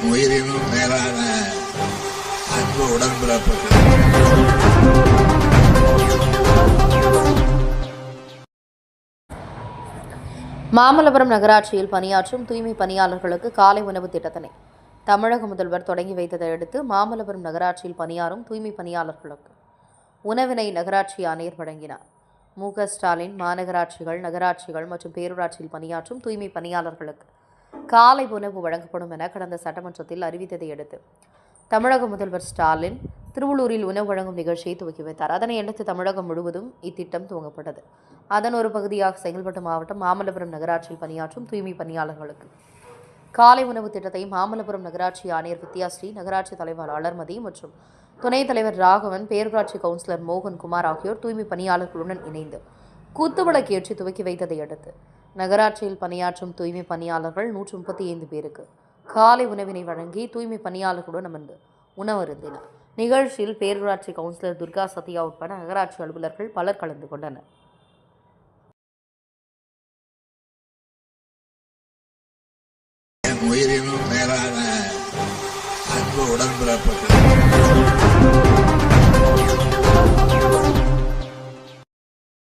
உயிரினும் மேலான அன்பு உடன்பிறப்புகள். மாமல்லபுரம் நகராட்சியில் பணியாற்றும் தூய்மை பணியாளர்களுக்கு காலை உணவு திட்டத்தினை தமிழக முதல்வர் தொடங்கி வைத்ததை அடுத்து மாமல்லபுரம் நகராட்சியில் பணியாற்றும் தூய்மை பணியாளர்களுக்கு உணவினை நகராட்சி ஆணையர் வழங்கினார். மு.க.ஸ்டாலின் மாநகராட்சிகள், நகராட்சிகள் மற்றும் பேரூராட்சியில் பணியாற்றும் தூய்மை பணியாளர்களுக்கு காலை உணவு வழங்கப்படும் என கடந்த சட்டமன்றத்தில் அறிவித்ததை அடுத்து தமிழக முதல்வர் ஸ்டாலின் திருவள்ளூரில் உணவு வழங்கும் நிகழ்ச்சியை துவக்கி வைத்தார். அதனையடுத்து தமிழகம் முழுவதும் இத்திட்டம் துவங்கப்பட்டது. அதன் ஒரு பகுதியாக செங்கல்பட்டு மாவட்டம் மாமல்லபுரம் நகராட்சியில் பணியாற்றும் தூய்மை பணியாளர்களுக்கு காலை உணவு திட்டத்தை மாமல்லபுரம் நகராட்சி ஆணையர் வித்யாஸ்ரீ, நகராட்சி தலைவர் அலர்மதி மற்றும் துணைத் தலைவர் ராகவன், பேரூராட்சி கவுன்சிலர் மோகன்குமார் ஆகியோர் தூய்மை பணியாளர்களுடன் இணைந்து குத்துவிளக்கு ஏற்றி துவக்கி வைத்ததை அடுத்து நகராட்சியில் பணியாற்றும் தூய்மை பணியாளர்கள் 135 பேருக்கு காலை உணவினை வழங்கி தூய்மை பணியாளர்களுடன் அமர்ந்து உணவருந்தினர். நிகழ்ச்சியில் பேரூராட்சி கவுன்சிலர் துர்கா சத்யா உட்பட நகராட்சி அலுவலர்கள் பலர் கலந்து கொண்டனர். உயிரினும் மேலான அன்பு உடன்பிறப்புகள்.